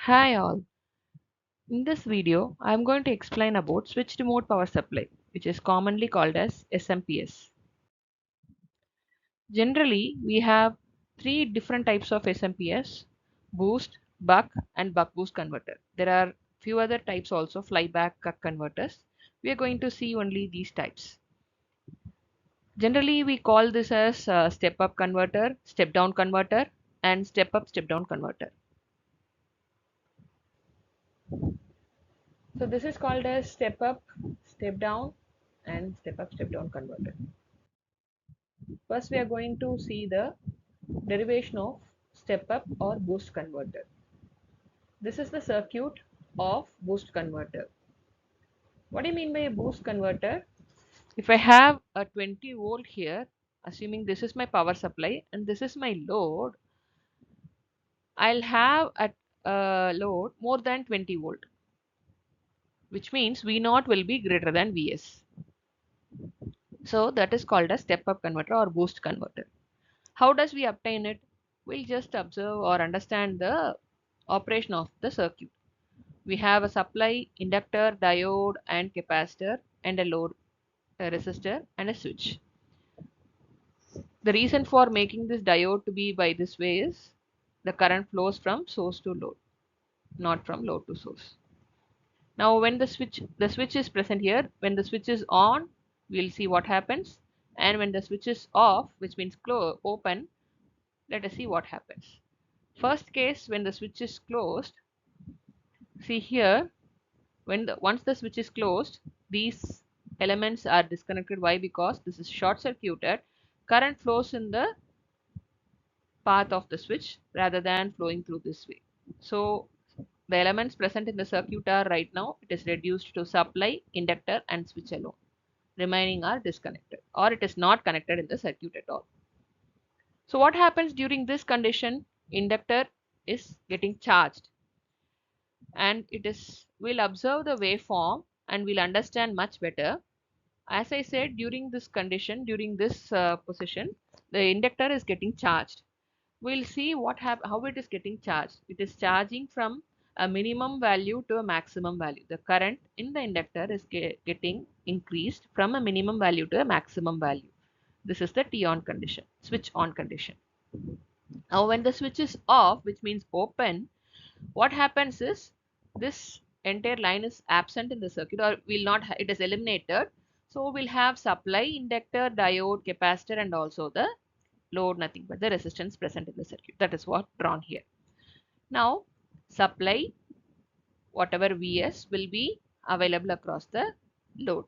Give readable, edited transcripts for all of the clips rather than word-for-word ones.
Hi all. In this video, I am going to explain about switched mode power supply, which is commonly called as SMPS. Generally, we have three different types of SMPS: boost, buck, and buck boost converter. There are few other types also, flyback converters. We are going to see only these types. Generally, we call this as step up converter, step down converter, and step up, step down converter. So this is called as step up, step down, and step up, step down converter. First, we are going to see the derivation of step up or boost converter. This is the circuit of boost converter. What do you mean by a boost converter? If I have a 20 volt here, assuming this is my power supply and this is my load, I'll have a load more than 20 volt, which means V0 will be greater than Vs. So that is called a step up converter or boost converter. How does we obtain it? We'll just observe or understand the operation of the circuit. We have a supply, inductor, diode and capacitor and a load, a resistor and a switch. The reason for making this diode to be by this way is the current flows from source to load, not from load to source. Now when the switch is present here, when the switch is on, we'll see what happens, and when the switch is off, which means open, let us see what happens. First case, when the switch is closed, see here, once the switch is closed, these elements are disconnected. Why? Because this is short circuited. Current flows in the path of the switch rather than flowing through this way. So the elements present in the circuit are right now, it is reduced to supply, inductor and switch alone. Remaining are disconnected or it is not connected in the circuit at all. So what happens during this condition? Inductor is getting charged, and it is, we'll observe the waveform and we'll understand much better. As I said, during this condition, during this position, the inductor is getting charged. We'll see how it is getting charged. It is charging from a minimum value to a maximum value. The current in the inductor is getting increased from a minimum value to a maximum value. This is the T on condition, switch on condition. Now when the switch is off, which means open, what happens is this entire line is absent in the circuit, or will not, it is eliminated. So we'll have supply, inductor, diode, capacitor and also the load, nothing but the resistance present in the circuit. That is what drawn here. Now supply, whatever Vs will be available across the load.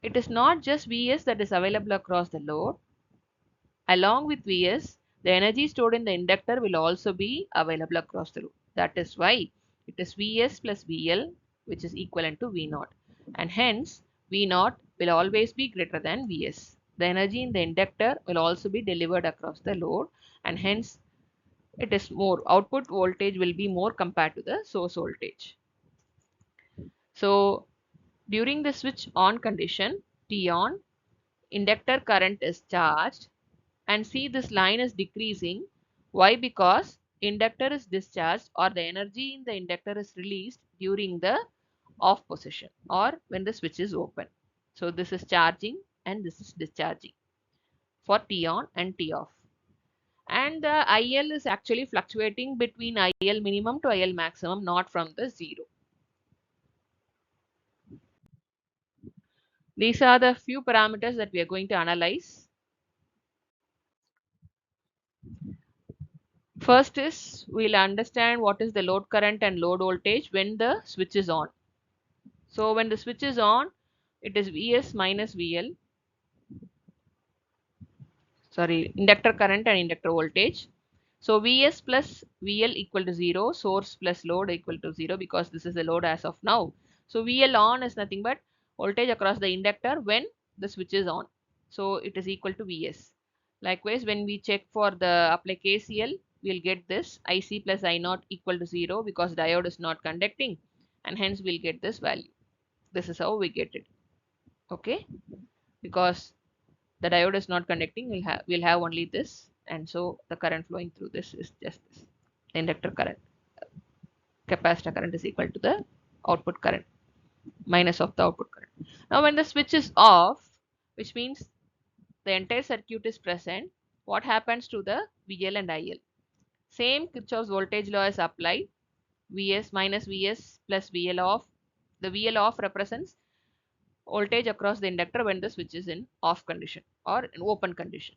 It is not just Vs that is available across the load. Along with Vs, the energy stored in the inductor will also be available across the load. That is why it is Vs plus Vl, which is equivalent to V0. And hence, V0 will always be greater than Vs. The energy in the inductor will also be delivered across the load, and hence it is more, output voltage will be more compared to the source voltage. So during the switch on condition, T on, inductor current is charged, and see this line is decreasing. Why? Because inductor is discharged, or the energy in the inductor is released during the off position or when the switch is open. So this is charging and this is discharging for T on and T off. And the IL is actually fluctuating between IL minimum to IL maximum, not from the zero. These are the few parameters that we are going to analyze. First is, we'll understand what is the load current and load voltage when the switch is on. So when the switch is on, it is Vs minus Vl, inductor current and inductor voltage. So Vs plus Vl equal to 0, source plus load equal to 0, because this is the load as of now. So Vl on is nothing but voltage across the inductor when the switch is on. So it is equal to Vs. Likewise, when we check for the apply KCL, we'll get this IC plus I0 equal to 0, because diode is not conducting, and hence we'll get this value. This is how we get it. Okay, because the diode is not conducting, we'll have only this, and so the current flowing through this is just this, the inductor current. capacitor current is equal to the output current minus of the output current. Now when the switch is off, which means the entire circuit is present, what happens to the VL and IL? Same Kirchhoff's voltage law is applied. Vs minus Vs plus VL off. The VL off represents voltage across the inductor when the switch is in off condition or in open condition.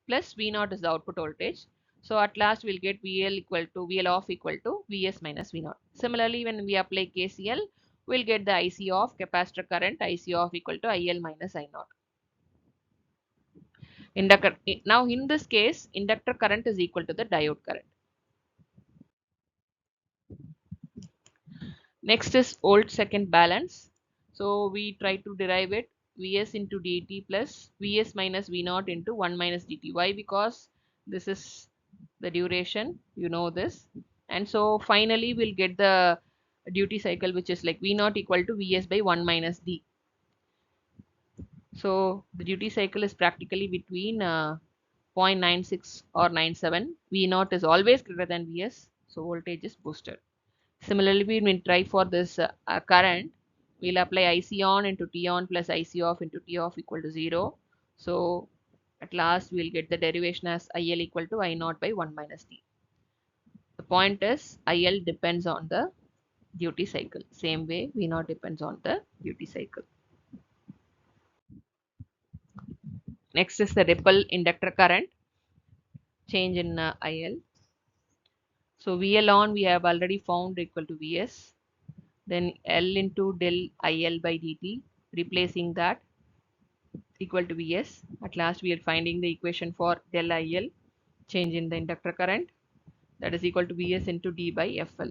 Plus V0 is the output voltage. So at last we'll get VL off equal to Vs minus V0. Similarly, when we apply KCL, we'll get the IC off capacitor current IC off equal to IL minus I0. Inductor, now in this case, inductor current is equal to the diode current. Next is volt second balance. So we try to derive it Vs into dt plus Vs minus V0 into 1 minus dt. Why? Because this is the duration, you know this. And so finally we'll get the duty cycle, which is like V0 equal to Vs by 1 minus d. So the duty cycle is practically between 0.96 or 97. V0 is always greater than Vs. So voltage is boosted. Similarly, when we try for this current, we'll apply IC on into T on plus IC off into T off equal to 0. So at last we'll get the derivation as IL equal to I0 by 1 minus T. The point is IL depends on the duty cycle. Same way V0 depends on the duty cycle. Next is the ripple inductor current change in IL. So VL on we have already found equal to Vs. Then L into del IL by dt, replacing that equal to Vs. At last we are finding the equation for del IL, change in the inductor current, that is equal to Vs into d by FL.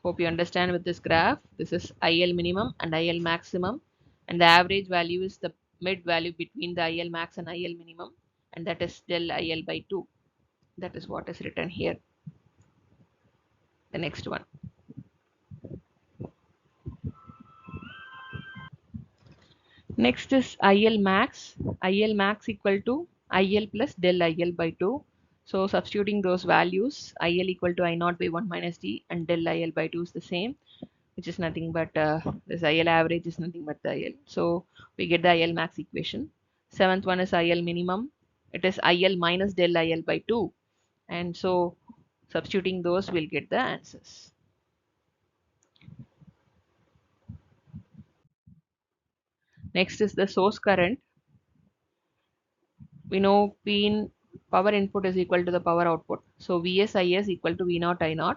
Hope you understand with this graph. This is IL minimum and IL maximum, and the average value is the mid value between the IL max and IL minimum, and that is del IL by 2. That is what is written here. The next one. Next is IL max. IL max equal to IL plus del IL by 2. So substituting those values, IL equal to I0 by 1 minus D and del IL by 2 is the same, which is nothing but this IL average is nothing but the IL. So we get the IL max equation. Seventh one is IL minimum. It is IL minus del IL by 2. And so substituting those, we'll get the answers. Next is the source current. We know P in power input is equal to the power output. So Vs Is equal to V0 I0,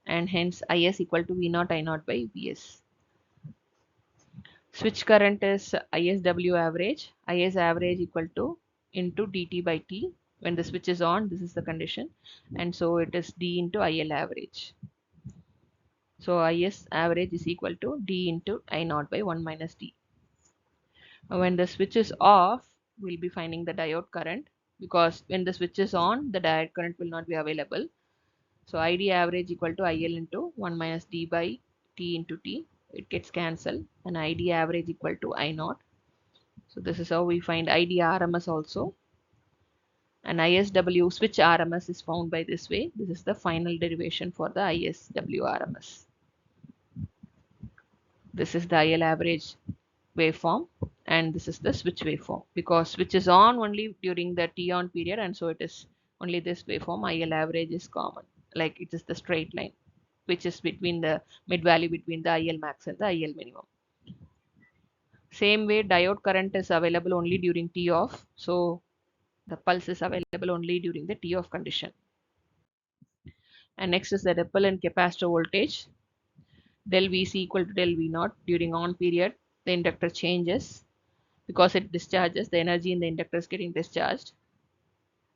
and hence Is equal to V0 I0 by Vs. Switch current is ISW average. Is average equal to into dt by t. When the switch is on, this is the condition, and so it is d into IL average. So Is average is equal to d into I0 by 1 minus d. When the switch is off, we'll be finding the diode current, because when the switch is on, the diode current will not be available. So ID average equal to IL into 1 minus d by t into t. It gets cancelled, and ID average equal to I0. So this is how we find ID RMS also. And ISW switch RMS is found by this way. This is the final derivation for the ISW RMS. This is the IL average waveform, and this is the switch waveform, because switch is on only during the T on period, and so it is only this waveform. IL average is common, like it is the straight line, which is between the mid value between the IL max and the IL minimum. Same way, diode current is available only during T off, so the pulse is available only during the T off condition. And next is the ripple and capacitor voltage. Del Vc equal to del V0. During on period, the inductor changes because it discharges. The energy in the inductor is getting discharged.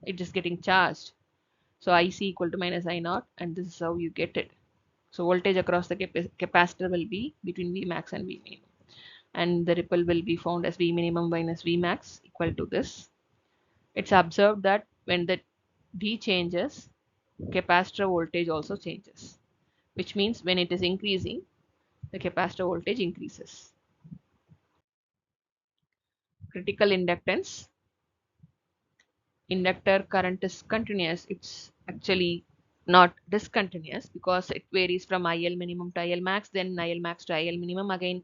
It is getting charged. So IC equal to minus I0, and this is how you get it. So voltage across the capacitor will be between V max and V minimum, and the ripple will be found as V minimum minus V max equal to this. It's observed that when the D changes, capacitor voltage also changes, which means when it is increasing, the capacitor voltage increases. Critical inductance. inductor current is continuous, it's actually not discontinuous because it varies from IL minimum to IL max, then IL max to IL minimum, again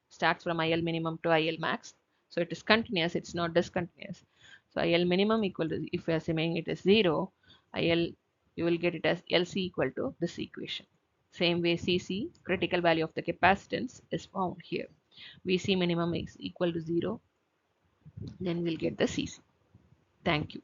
starts from IL minimum to IL max. So it is continuous, it's not discontinuous. So IL minimum equal to, if we are assuming it is 0, IL, you will get it as LC equal to this equation. Same way CC, critical value of the capacitance, is found here. VC minimum is equal to 0, then we'll get the CC. Thank you.